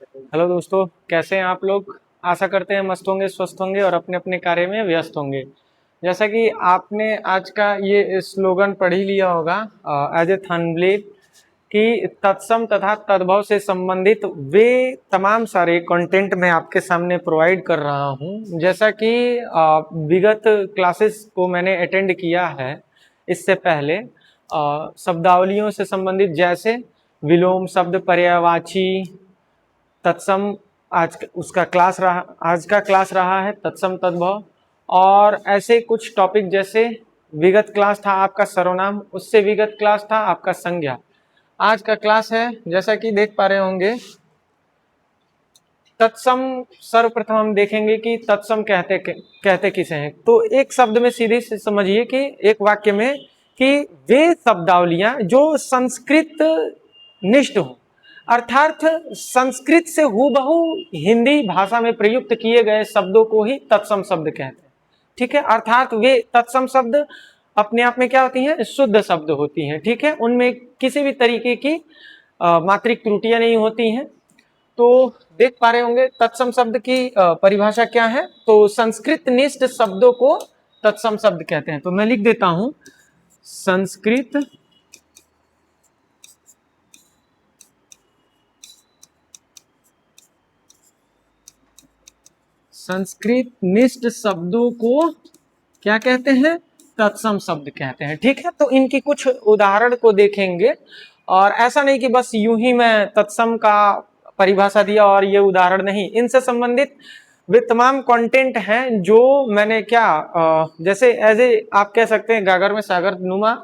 Hello दोस्तों, कैसे हैं आप लोग। आशा करते हैं मस्त होंगे, स्वस्थ होंगे और अपने अपने कार्य में व्यस्त होंगे। जैसा कि आपने आज का ये स्लोगन पढ़ ही लिया होगा एज ए थंबनेल कि तत्सम तथा तद्भव से संबंधित वे तमाम सारे कंटेंट मैं आपके सामने प्रोवाइड कर रहा हूं। जैसा कि विगत क्लासेस को मैंने अटेंड किया है इससे पहले, शब्दावलियों से संबंधित जैसे विलोम शब्द, पर्यायवाची, तत्सम, आज का क्लास रहा है तत्सम तद्भव। और ऐसे कुछ टॉपिक जैसे विगत क्लास था आपका सर्वनाम, उससे विगत क्लास था आपका संज्ञा। आज का क्लास है, जैसा कि देख पा रहे होंगे, तत्सम। सर्वप्रथम हम देखेंगे कि तत्सम कहते किसे हैं। तो एक शब्द में सीधे से समझिए कि एक वाक्य में कि वे शब्दावलियां जो संस्कृत निष्ठ हो, अर्थात संस्कृत से हूबहू हिंदी भाषा में प्रयुक्त किए गए शब्दों को ही तत्सम शब्द कहते हैं। ठीक है, अर्थात वे तत्सम शब्द अपने आप में क्या होती हैं, शुद्ध शब्द होती हैं। ठीक है, उनमें किसी भी तरीके की मात्रिक त्रुटियां नहीं होती हैं। तो देख पा रहे होंगे तत्सम शब्द की परिभाषा क्या है। तो संस्कृत निष्ठ शब्दों को तत्सम शब्द कहते हैं। तो मैं लिख देता हूं, संस्कृत निष्ठ शब्दों को क्या कहते हैं, तत्सम शब्द कहते हैं। ठीक है, तो इनकी कुछ उदाहरण को देखेंगे। और ऐसा नहीं कि बस यूं ही मैं तत्सम का परिभाषा दिया और ये उदाहरण नहीं, इनसे संबंधित वे तमाम कंटेंट हैं जो मैंने क्या जैसे एज ए आप कह सकते हैं गागर में सागर नुमा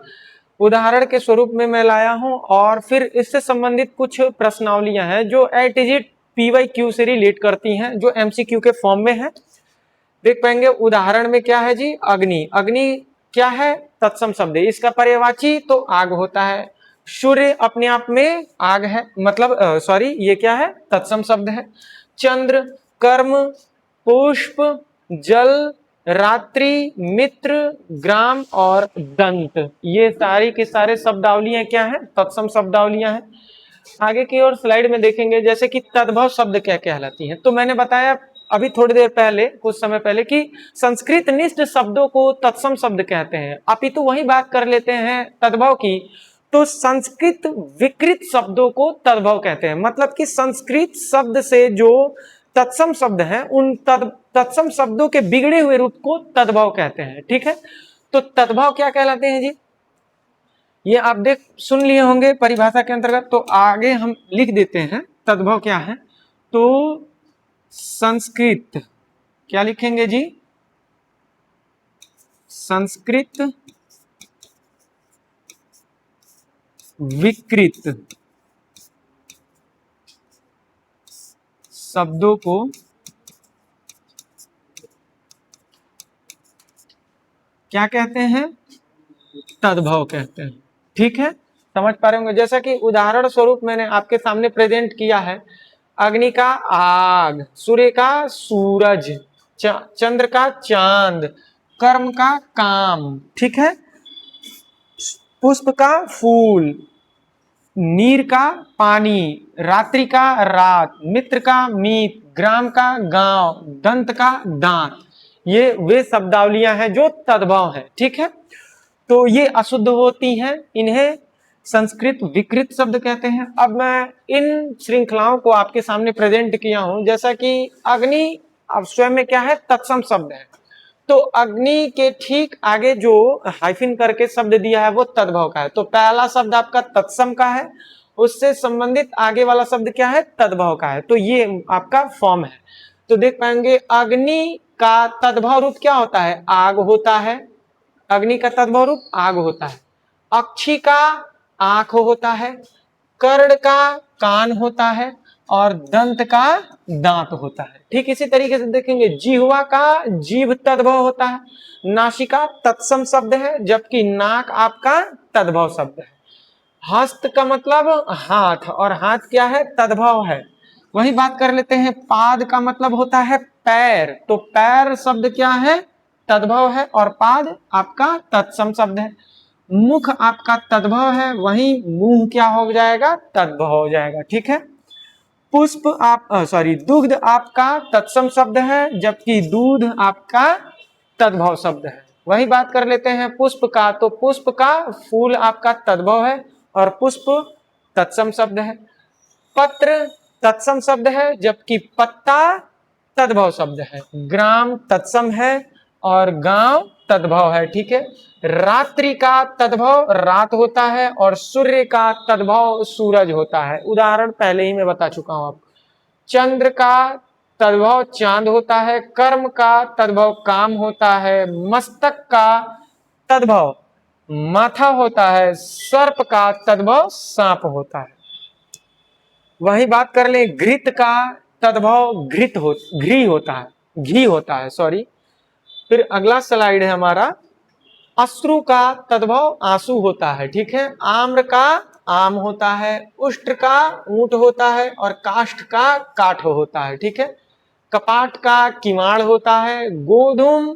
उदाहरण के स्वरूप में मैं लाया हूं। और फिर इससे संबंधित कुछ प्रश्नावलियां हैं जो एटीजिट PYQ से रिलेट करती हैं, जो MCQ के फॉर्म में है। देख पाएंगे उदाहरण में क्या है जी, अग्नि। अग्नि क्या है, तत्सम शब्द है। इसका पर्यायवाची तो आग होता है। सूर्य अपने आप में आग है, मतलब सॉरी, ये क्या है, तत्सम शब्द है। चंद्र, कर्म, पुष्प, जल, रात्रि, मित्र, ग्राम और दंत, ये सारी की सारे शब्दावलियां क्या है, तत्सम शब्दावलियां हैं। आगे की ओर स्लाइड में देखेंगे जैसे कि तद्भव शब्द क्या कहलाती हैं। तो मैंने बताया अभी थोड़ी देर पहले, कुछ समय पहले, कि संस्कृत निष्ठ शब्दों को तत्सम शब्द कहते हैं। अपितु वही बात कर लेते हैं तद्भव की, तो संस्कृत विकृत शब्दों को तद्भव कहते हैं। मतलब कि संस्कृत शब्द से जो तत्सम शब्द हैं, उन तत्सम शब्दों के बिगड़े हुए रूप को तद्भव कहते हैं। ठीक है, तो तद्भव क्या कहलाते हैं जी, ये आप देख सुन लिए होंगे परिभाषा के अंतर्गत। तो आगे हम लिख देते हैं तद्भव क्या है। तो संस्कृत क्या लिखेंगे जी, संस्कृत विकृत शब्दों को क्या कहते हैं, तद्भव कहते हैं। ठीक है, समझ पा रहे होंगे। जैसा कि उदाहरण स्वरूप मैंने आपके सामने प्रेजेंट किया है, अग्नि का आग, सूर्य का सूरज, चंद्र का चांद, कर्म का काम, ठीक है, पुष्प का फूल, नीर का पानी, रात्रि का रात, मित्र का मीत, ग्राम का गांव, दंत का दांत, ये वे शब्दावलियां हैं जो तद्भव है। ठीक है, तो ये अशुद्ध होती हैं, इन्हें संस्कृत विकृत शब्द कहते हैं। अब मैं इन श्रृंखलाओं को आपके सामने प्रेजेंट किया हूं। जैसा कि अग्नि अब स्वयं में क्या है, तत्सम शब्द है। तो अग्नि के ठीक आगे जो हाइफिन करके शब्द दिया है वो तद्भव का है। तो पहला शब्द आपका तत्सम का है, उससे संबंधित आगे वाला शब्द क्या है, तद्भव का है। तो ये आपका फॉर्म है। तो देख पाएंगे अग्नि का तद्भव रूप क्या होता है, आग होता है। अग्नि का तद्भव रूप आग होता है। अक्षी का आंख होता है, कर्ण का कान होता है और दंत का दांत होता है। ठीक इसी तरीके से देखेंगे जिह्वा का जीभ तद्भव होता है। नासिका तत्सम शब्द है, जबकि नाक आपका तद्भव शब्द है। हस्त का मतलब हाथ, और हाथ क्या है, तद्भव है। वही बात कर लेते हैं, पाद का मतलब होता है पैर, तो पैर शब्द क्या है, तद्भव है, और पाद आपका तत्सम शब्द है। मुख आपका तद्भव है, वही मुंह क्या हो जाएगा, तद्भव हो जाएगा। ठीक है, पुष्प आप सॉरी दुग्ध आपका तत्सम शब्द है, जबकि दूध आपका तद्भव शब्द है। वही बात कर लेते हैं पुष्प का, तो पुष्प का फूल आपका तद्भव है और पुष्प तत्सम शब्द है। पत्र तत्सम शब्द है, जबकि पत्ता तद्भव शब्द है। ग्राम तत्सम है और गांव तद्भव है, ठीक है। रात्रि का तद्भव रात होता है और सूर्य का तद्भव सूरज होता है। उदाहरण पहले ही मैं बता चुका हूं आपको। चंद्र का तद्भव चांद होता है, कर्म का तद्भव काम होता है, मस्तक का तद्भव माथा होता है, सर्प का तद्भव सांप होता है। वही बात कर ले, घृत का तद्भव घी होता है, घी होता है, सॉरी। फिर अगला स्लाइड है हमारा, अश्रु का तद्भव आंसू होता है, ठीक है। आम्र का आम होता है, उष्ट्र का ऊंट होता है और काष्ठ का काठ होता है, ठीक है। कपाट का किवाड़ होता है, गोधूम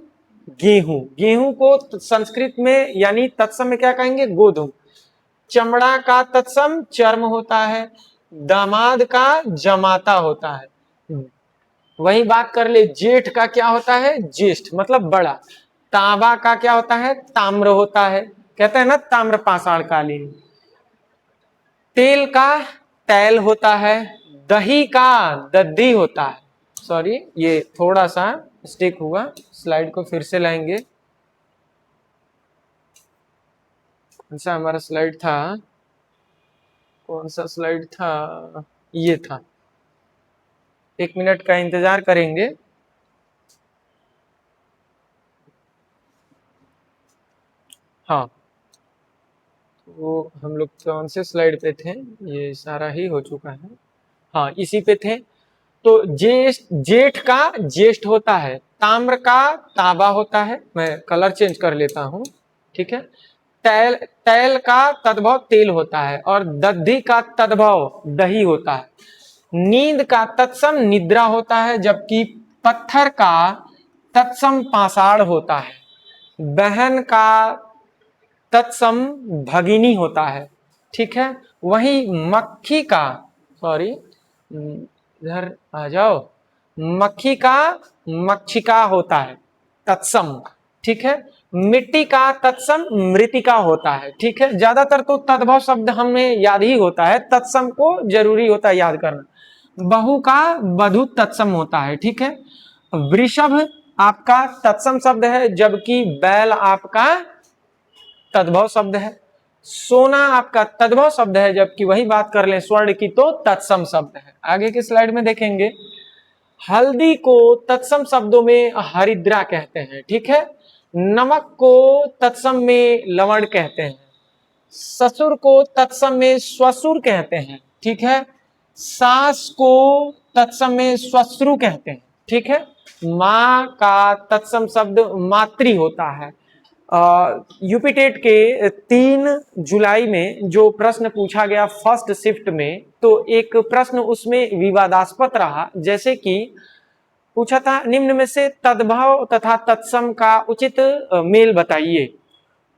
गेहूं, गेहूं को संस्कृत में यानी तत्सम में क्या कहेंगे, गोधूम। चमड़ा का तत्सम चर्म होता है, दामाद का जमाता होता है। वही बात कर ले, जेठ का क्या होता है, ज्येष्ठ मतलब बड़ा। तांबा का क्या होता है, ताम्र होता है, कहते हैं ना ताम्र पाषाण कालीन। तेल का तैल होता है, दही का दद्दी होता है। सॉरी ये थोड़ा सा मिस्टेक हुआ, स्लाइड को फिर से लाएंगे। कौन सा हमारा स्लाइड था, कौन सा स्लाइड था, ये था। 1 मिनट का इंतजार करेंगे। हाँ, तो हम लोग कौन से स्लाइड पे थे, ये सारा ही हो चुका है। हाँ इसी पे थे। तो जेठ का ज्येष्ठ होता है, ताम्र का तांबा होता है, मैं कलर चेंज कर लेता हूँ, ठीक है। तैल का तद्भव तेल होता है और दधी का तद्भव दही होता है। नींद का तत्सम निद्रा होता है, जबकि पत्थर का तत्सम पाषाण होता है। बहन का तत्सम भगिनी होता है, ठीक है। वही मक्खी का, सॉरी इधर आ जाओ, मक्खी का मक्षिका होता है तत्सम, ठीक है। मिट्टी का तत्सम मृतिका होता है, ठीक है। ज्यादातर तो तद्भव शब्द हमें याद ही होता है, तत्सम को जरूरी होता है याद करना। बहु का बधु तत्सम होता है, ठीक है। वृषभ आपका तत्सम शब्द है, जबकि बैल आपका तद्भव शब्द है। सोना आपका तद्भव शब्द है, जबकि वही बात कर लें स्वर्ण की तो तत्सम शब्द है। आगे की स्लाइड में देखेंगे, हल्दी को तत्सम शब्दों में हरिद्रा कहते हैं, ठीक है। नमक को तत्सम में लवण कहते हैं। ससुर को तत्सम में स्वसुर कहते हैं, ठीक है। सास को तत्सम में स्वश्रु कहते हैं, ठीक है। माँ का तत्सम शब्द मातृ होता है। यूपी टेट के 3 जुलाई में जो प्रश्न पूछा गया फर्स्ट शिफ्ट में, तो एक प्रश्न उसमें विवादास्पद रहा, जैसे कि पूछा था निम्न में से तद्भव तथा तत्सम का उचित मेल बताइए।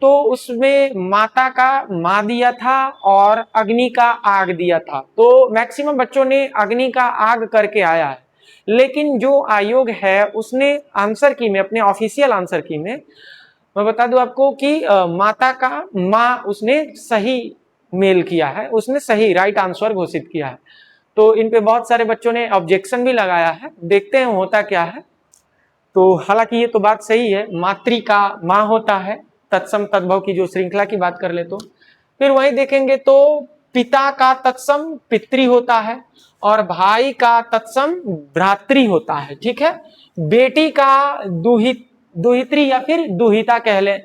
तो उसमें माता का माँ दिया था और अग्नि का आग दिया था। तो मैक्सिमम बच्चों ने अग्नि का आग करके आया है, लेकिन जो आयोग है उसने आंसर की में, अपने ऑफिशियल आंसर की में, मैं बता दूं आपको कि माता का माँ उसने सही मेल किया है, उसने सही राइट आंसर घोषित किया है। तो इन पे बहुत सारे बच्चों ने ऑब्जेक्शन भी लगाया है, देखते हैं होता क्या है। तो हालांकि ये तो बात सही है, मातृ का माँ होता है, तत्सम तद्भव की जो श्रृंखला की बात कर ले तो। फिर वही देखेंगे तो पिता का तत्सम पितृ होता है और भाई का तत्सम भ्रातृ होता है, ठीक है। बेटी का दुहित्री या फिर दुहिता कह ले,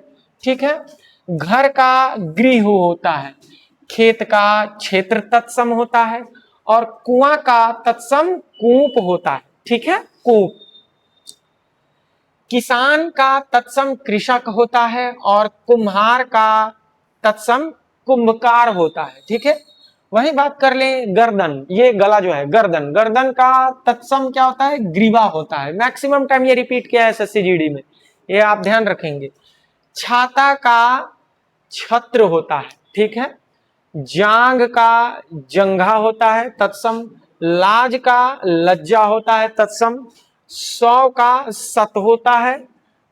ठीक है। घर का गृह होता है, खेत का क्षेत्र तत्सम होता है और कुआं का तत्सम कूप होता है, ठीक है, कूप। किसान का तत्सम कृषक होता है और कुम्हार का तत्सम कुंभकार होता है, ठीक है। वही बात कर ले गर्दन, ये गला जो है गर्दन, गर्दन का तत्सम क्या होता है, ग्रीवा होता है। मैक्सिमम टाइम ये रिपीट किया है एसएससी जीडी में, ये आप ध्यान रखेंगे। छाता का छत्र होता है, ठीक है। जांग का जंघा होता है तत्सम। लाज का लज्जा होता है तत्सम, सौ का सत होता है,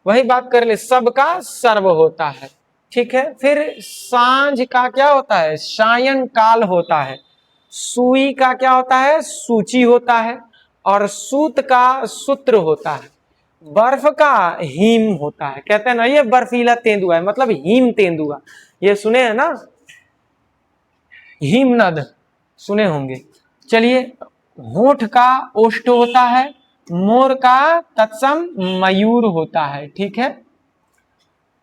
वही बात कर ले सब का सर्व होता है, ठीक है। फिर सांझ का क्या होता है, सायं काल होता है, सुई का क्या होता है, सूची होता है, और सूत का सूत्र होता है, बर्फ का हिम होता है, कहते हैं ना ये बर्फीला तेंदुआ है, मतलब हिम तेंदुआ, ये सुने हैं ना, हिमनद सुने होंगे। चलिए, होठ का ओष्ठ होता है, मोर का तत्सम मयूर होता है, ठीक है।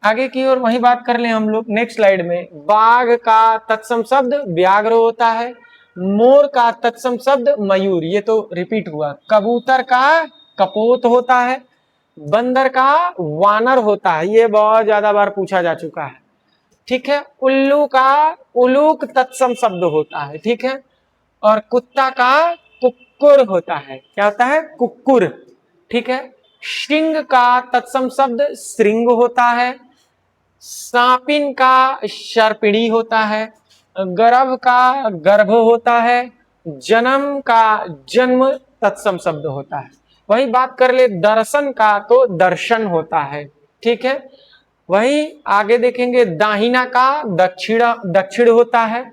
आगे की ओर वही बात कर ले हम लोग नेक्स्ट स्लाइड में। बाघ का तत्सम शब्द व्याघ्र होता है, मोर का तत्सम शब्द मयूर, ये तो रिपीट हुआ। कबूतर का कपोत होता है, बंदर का वानर होता है, ये बहुत ज्यादा बार पूछा जा चुका है, ठीक है। उल्लू का उलूक तत्सम शब्द होता है, ठीक है। और कुत्ता का कुक्कुर होता है, क्या होता है, कुक्कुर, ठीक है। श्रृंग का तत्सम शब्द श्रृंग होता है, सांपिन का सर्पिणी होता है, गर्भ का गर्भ होता है, जन्म का जन्म तत्सम शब्द होता है। वही बात कर ले दर्शन का, तो दर्शन होता है, ठीक है। वही आगे देखेंगे, दाहिना का दक्षिण दक्षिण होता है,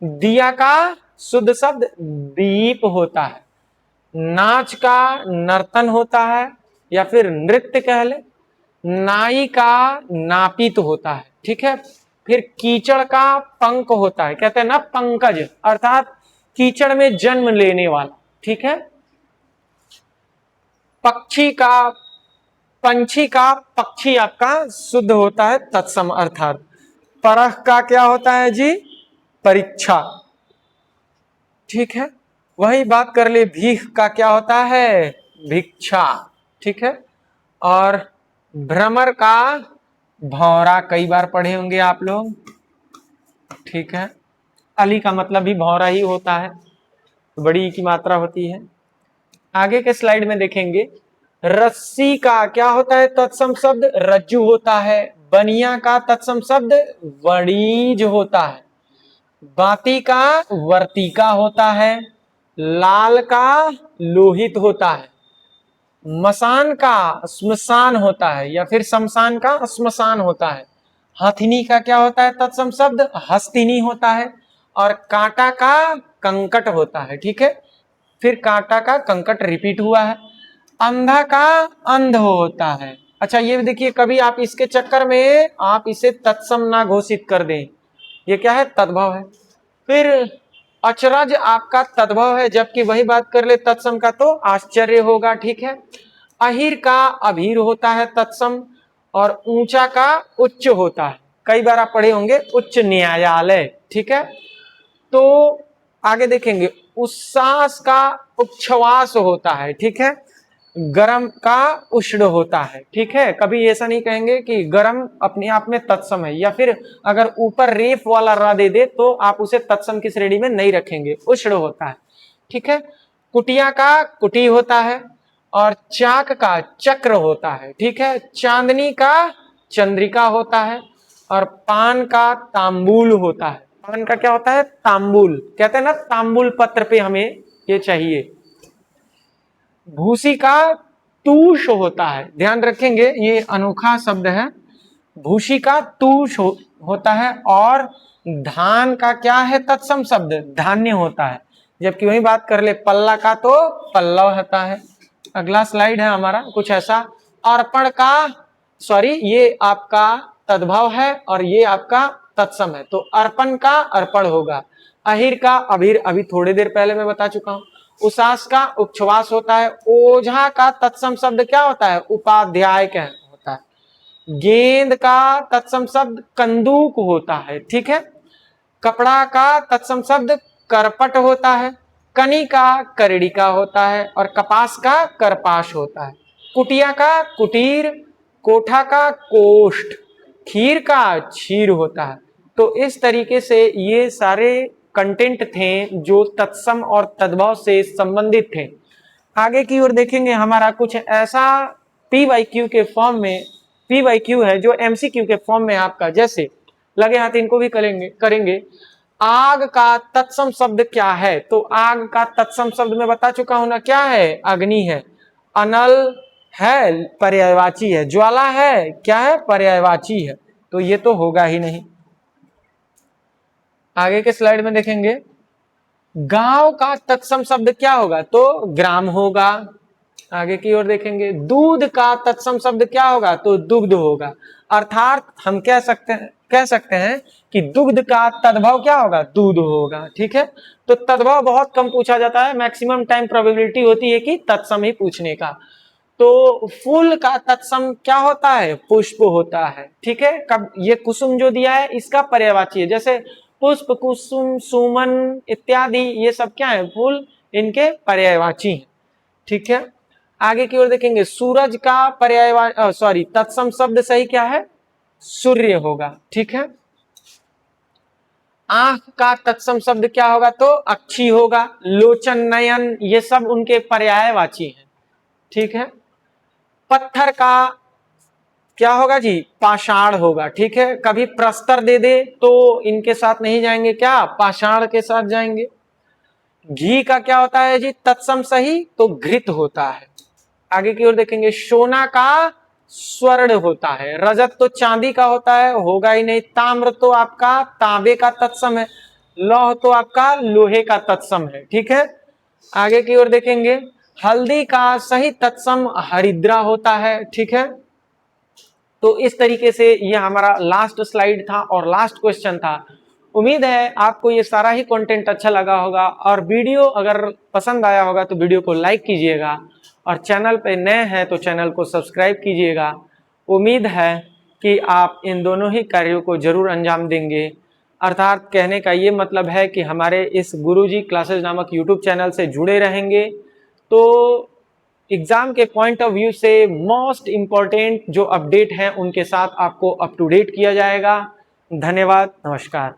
दिया का शुद्ध शब्द दीप होता है, नाच का नर्तन होता है या फिर नृत्य कह ले, नाई का नापित होता है, ठीक है। फिर कीचड़ का पंख होता है, कहते हैं ना पंकज, अर्थात कीचड़ में जन्म लेने वाला, ठीक है। पक्षी का पंछी का पक्षी आपका शुद्ध होता है तत्सम, अर्थात परख का क्या होता है जी, परीक्षा, ठीक है। वही बात कर ले भीख का क्या होता है, भिक्षा, ठीक है। और भ्रमर का भौरा, कई बार पढ़े होंगे आप लोग, ठीक है। अली का मतलब भी भौरा ही होता है, बड़ी की मात्रा होती है। आगे के स्लाइड में देखेंगे, रस्सी का क्या होता है तत्सम शब्द, रज्जु होता है। बनिया का तत्सम शब्द वणीज होता है। बाती का वर्तिका होता है, लाल का लोहित होता है, मसान का श्मशान होता है या फिर शमशान का श्मशान होता है। हथिनी का क्या होता है तत्सम शब्द, हस्तिनी होता है। और कांटा का कंकट होता है, ठीक है। फिर कांटा का कंकट रिपीट हुआ है। अंधा का अंध होता है। अच्छा ये देखिए, कभी आप इसके चक्कर में आप इसे तत्सम ना घोषित कर दें, ये क्या है, तद्भव है। फिर अचरज आपका तद्भव है, जबकि वही बात कर ले तत्सम का तो आश्चर्य होगा, ठीक है। अहिर का अभीर होता है तत्सम, और ऊंचा का उच्च होता है, कई बार आप पढ़े होंगे उच्च न्यायालय, ठीक है। तो आगे देखेंगे, उच्छ्वास का उच्छ्वास होता है, ठीक है। गरम का उष्ण होता है, ठीक है। कभी ऐसा नहीं कहेंगे कि गरम अपने आप में तत्सम है, या फिर अगर ऊपर रेफ वाला रा दे दे तो आप उसे तत्सम की श्रेणी में नहीं रखेंगे, उष्ण होता है, ठीक है। कुटिया का कुटी होता है, और चाक का चक्र होता है, ठीक है। चांदनी का चंद्रिका होता है, और पान का तांबूल होता है। पान का क्या होता है, तांबूल, कहते हैं ना तांबूल पत्र पे हमें ये चाहिए। भूसी का तूष होता है, ध्यान रखेंगे ये अनोखा शब्द है, भूसी का तूष होता है। और धान का क्या है तत्सम शब्द, धान्य होता है, जबकि वही बात कर ले पल्ला का तो पल्लव होता है। अगला स्लाइड है हमारा कुछ ऐसा, अर्पण का सॉरी ये आपका तद्भव है और ये आपका तत्सम है, तो अर्पण का अर्पण होगा। अहिर का अभीर, अभी थोड़ी देर पहले मैं बता चुका हूं। उसास का उपच्छ्वास होता है। ओझा का तत्सम शब्द क्या होता है, उपाध्याय का होता है। गेंद का तत्सम शब्द कंदूक होता है, ठीक है। कपड़ा का तत्सम शब्द करपट होता है। कनी का करिड़िका होता है, और कपास का करपाश होता है। कुटिया का कुटीर, कोठा का कोष्ठ, खीर का क्षीर होता है। तो इस तरीके से ये सारे कंटेंट थे जो तत्सम और तद्भव से संबंधित थे। आगे की ओर देखेंगे हमारा कुछ ऐसा पीवाईक्यू के फॉर्म में, पीवाईक्यू है जो एमसीक्यू के फॉर्म में आपका, जैसे लगे हाथ इनको भी करेंगे। आग का तत्सम शब्द क्या है? तो आग का तत्सम शब्द मैं बता चुका हूं ना, क्या है? अग्नि है। अनल है, पर्यायवाची है। ज्वाला है, क्या है? पर्यायवाची है। तो ये तो होगा ही नहीं। आगे के स्लाइड में देखेंगे, गांव का तत्सम शब्द क्या होगा? तो ग्राम होगा। आगे की ओर देखेंगे, दूध का तत्सम शब्द क्या होगा? तो दुग्ध होगा। अर्थात हम कह सकते हैं कि दुग्ध का तद्भव क्या होगा? दूध होगा। ठीक है, तो तद्भव बहुत कम पूछा जाता है, मैक्सिमम टाइम प्रोबेबिलिटी होती है कि तत्सम ही पूछने का। तो फूल का तत्सम क्या होता है? पुष्प होता है। ठीक है, कब ये कुसुम जो दिया है इसका पर्यायवाची है, जैसे पुष्प, कुसुम, सुमन इत्यादि, ये सब क्या है? फूल, इनके पर्यायवाची हैं। ठीक है, आगे की ओर देखेंगे, सूरज का पर्यायवाची तत्सम शब्द सही क्या है? सूर्य होगा। ठीक है, आंख का तत्सम शब्द क्या होगा? तो अक्षी होगा। लोचन, नयन, ये सब उनके पर्यायवाची हैं। ठीक है, पत्थर का क्या होगा जी? पाषाण होगा। ठीक है, कभी प्रस्तर दे दे तो इनके साथ नहीं जाएंगे, क्या? पाषाण के साथ जाएंगे। घी का क्या होता है जी? तत्सम सही, तो घृत होता है। आगे की ओर देखेंगे, सोना का स्वर्ण होता है। रजत तो चांदी का होता है, होगा ही नहीं। ताम्र तो आपका तांबे का तत्सम है। लौह तो आपका लोहे का तत्सम है। ठीक है, आगे की ओर देखेंगे, हल्दी का सही तत्सम हरिद्रा होता है। ठीक है, तो इस तरीके से ये हमारा लास्ट स्लाइड था और लास्ट क्वेश्चन था। उम्मीद है आपको ये सारा ही कंटेंट अच्छा लगा होगा, और वीडियो अगर पसंद आया होगा तो वीडियो को लाइक कीजिएगा, और चैनल पे नए हैं तो चैनल को सब्सक्राइब कीजिएगा। उम्मीद है कि आप इन दोनों ही कार्यों को जरूर अंजाम देंगे। अर्थात कहने का ये मतलब है कि हमारे इस गुरुजी क्लासेस नामक यूट्यूब चैनल से जुड़े रहेंगे तो एग्जाम के पॉइंट ऑफ व्यू से मोस्ट इंपॉर्टेंट जो अपडेट हैं उनके साथ आपको अप टू डेट किया जाएगा। धन्यवाद, नमस्कार।